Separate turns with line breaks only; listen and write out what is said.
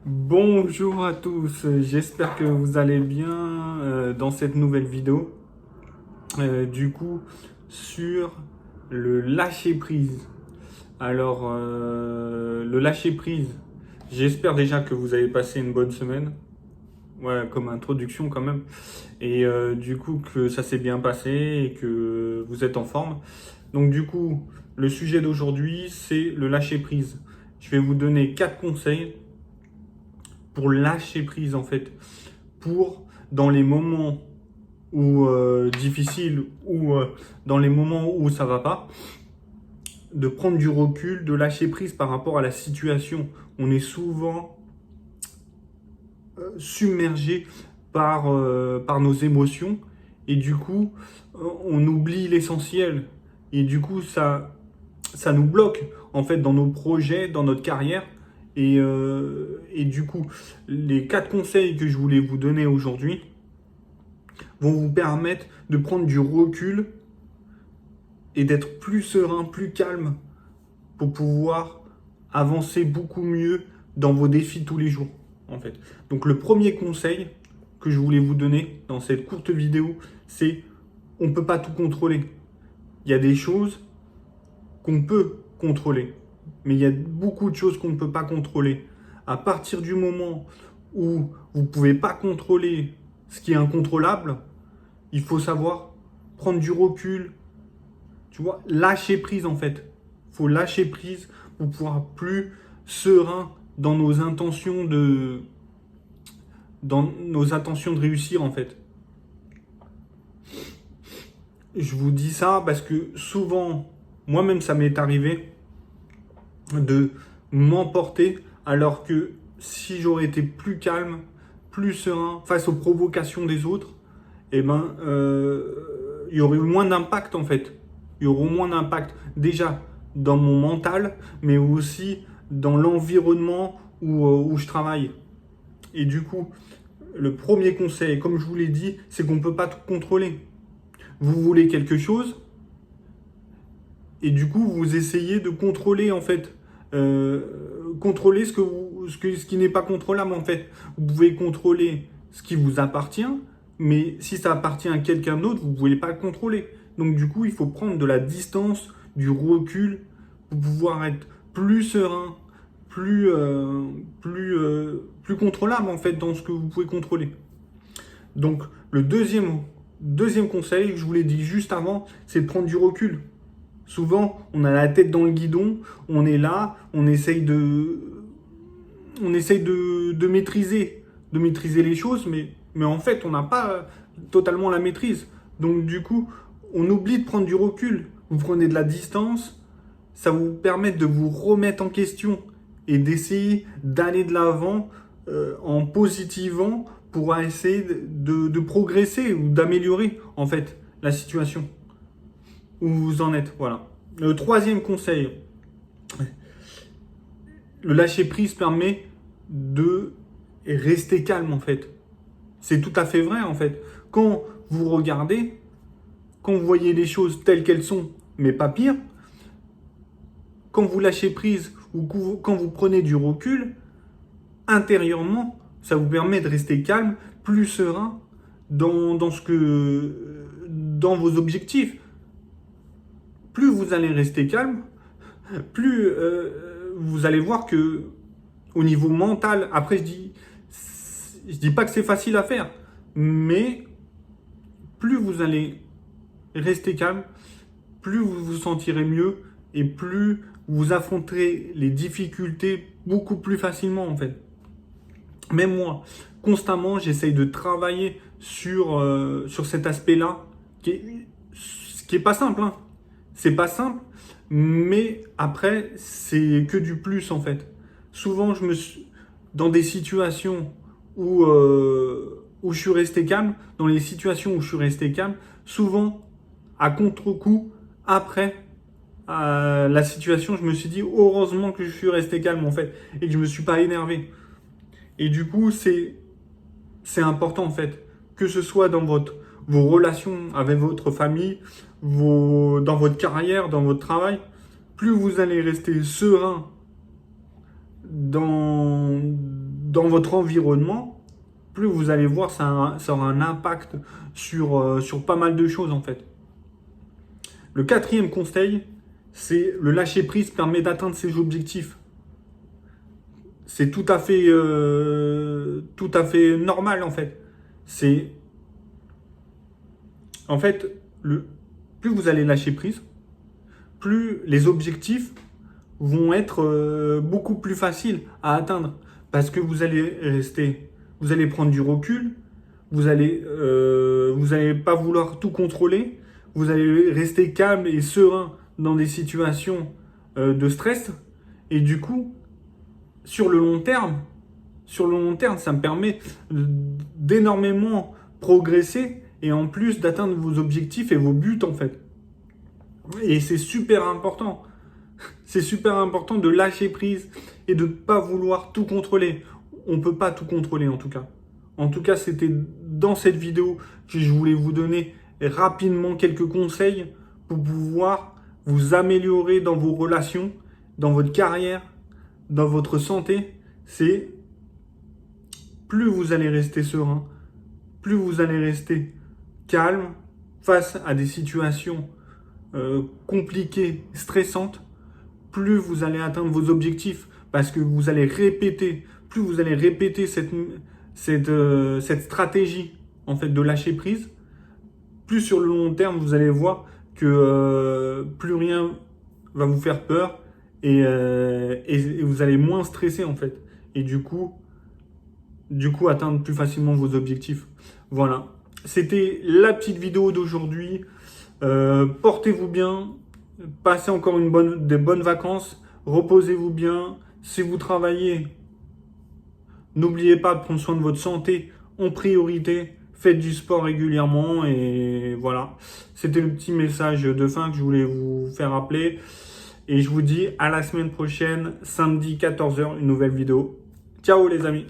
Bonjour à tous, j'espère que vous allez bien dans cette nouvelle vidéo. Du coup, sur le lâcher prise. Alors, le lâcher prise, j'espère déjà que vous avez passé une bonne semaine. Ouais, comme introduction quand même. Et du coup, que ça s'est bien passé et que vous êtes en forme. Donc, du coup, le sujet d'aujourd'hui, c'est le lâcher prise. Je vais vous donner 4 conseils pour lâcher prise en fait, pour dans les moments où difficiles ou dans les moments où ça va pas, de prendre du recul, de lâcher prise par rapport à la situation. On est souvent submergé par nos émotions et du coup on oublie l'essentiel et du coup ça nous bloque en fait dans nos projets, dans notre carrière. Et du coup, les 4 conseils que je voulais vous donner aujourd'hui vont vous permettre de prendre du recul et d'être plus serein, plus calme pour pouvoir avancer beaucoup mieux dans vos défis tous les jours, en fait. Donc le premier conseil que je voulais vous donner dans cette courte vidéo, c'est on ne peut pas tout contrôler. Il y a des choses qu'on peut contrôler. Mais il y a beaucoup de choses qu'on ne peut pas contrôler. À partir du moment où vous ne pouvez pas contrôler ce qui est incontrôlable, il faut savoir prendre du recul, tu vois, lâcher prise en fait. Il faut lâcher prise pour pouvoir plus serein dans nos intentions de réussir en fait. Je vous dis ça parce que souvent, moi-même ça m'est arrivé de m'emporter alors que si j'aurais été plus calme, plus serein face aux provocations des autres, eh ben, il y aurait eu moins d'impact en fait. Il y aurait moins d'impact déjà dans mon mental, mais aussi dans l'environnement où je travaille. Et du coup, le premier conseil, comme je vous l'ai dit, c'est qu'on ne peut pas tout contrôler. Vous voulez quelque chose, et du coup, vous essayez de contrôler en fait, contrôler ce qui n'est pas contrôlable en fait. Vous pouvez contrôler ce qui vous appartient, mais si ça appartient à quelqu'un d'autre, vous ne pouvez pas le contrôler. Donc du coup, il faut prendre de la distance, du recul pour pouvoir être plus serein, plus contrôlable en fait dans ce que vous pouvez contrôler. Donc le deuxième conseil que je vous l'ai dit juste avant, c'est de prendre du recul. Souvent, on a la tête dans le guidon, on est là, on essaye de maîtriser les choses, mais en fait, on n'a pas totalement la maîtrise. Donc, du coup, on oublie de prendre du recul. Vous prenez de la distance, ça vous permet de vous remettre en question et d'essayer d'aller de l'avant en positivant pour essayer de progresser ou d'améliorer en fait la situation où vous en êtes. Voilà. Le troisième conseil, le lâcher prise permet de rester calme en fait. C'est tout à fait vrai en fait. Quand vous regardez, quand vous voyez les choses telles qu'elles sont, mais pas pire, quand vous lâchez prise ou quand vous prenez du recul, intérieurement, ça vous permet de rester calme, plus serein dans vos objectifs. Plus vous allez rester calme, plus vous allez voir que au niveau mental, après je dis pas que c'est facile à faire, mais plus vous allez rester calme, plus vous vous sentirez mieux et plus vous affronterez les difficultés beaucoup plus facilement en fait. Même moi, constamment, j'essaye de travailler sur cet aspect-là, qui est pas simple, hein. C'est pas simple, mais après, c'est que du plus en fait. Souvent, dans des situations où je suis resté calme, dans les situations où je suis resté calme, souvent, à contre-coup, après la situation, je me suis dit, heureusement que je suis resté calme en fait, et que je me suis pas énervé. Et du coup, c'est important en fait, que ce soit dans vos relations avec votre famille, dans votre carrière, dans votre travail, plus vous allez rester serein dans votre environnement, plus vous allez voir, ça aura un impact sur pas mal de choses en fait. Le quatrième conseil, c'est le lâcher prise permet d'atteindre ses objectifs. C'est tout à fait normal en fait. C'est en fait plus vous allez lâcher prise, plus les objectifs vont être beaucoup plus faciles à atteindre parce que vous allez prendre du recul, vous allez pas vouloir tout contrôler, vous allez rester calme et serein dans des situations de stress et du coup sur le long terme, ça me permet d'énormément progresser et en plus d'atteindre vos objectifs et vos buts en fait. Et c'est super important. C'est super important de lâcher prise et de ne pas vouloir tout contrôler. On ne peut pas tout contrôler en tout cas. En tout cas, c'était dans cette vidéo que je voulais vous donner rapidement quelques conseils pour pouvoir vous améliorer dans vos relations, dans votre carrière, dans votre santé. C'est plus vous allez rester serein, plus vous allez rester calme face à des situations compliquées, stressantes, plus vous allez atteindre vos objectifs parce que vous allez répéter, plus vous allez répéter cette stratégie en fait de lâcher prise, plus sur le long terme vous allez voir que plus rien va vous faire peur et vous allez moins stresser en fait et du coup atteindre plus facilement vos objectifs. Voilà, c'était la petite vidéo d'aujourd'hui. Portez-vous bien, passez encore des bonnes vacances, reposez-vous bien. Si vous travaillez, n'oubliez pas de prendre soin de votre santé en priorité. Faites du sport régulièrement et voilà. C'était le petit message de fin que je voulais vous faire rappeler. Et je vous dis à la semaine prochaine, samedi 14h, une nouvelle vidéo. Ciao les amis!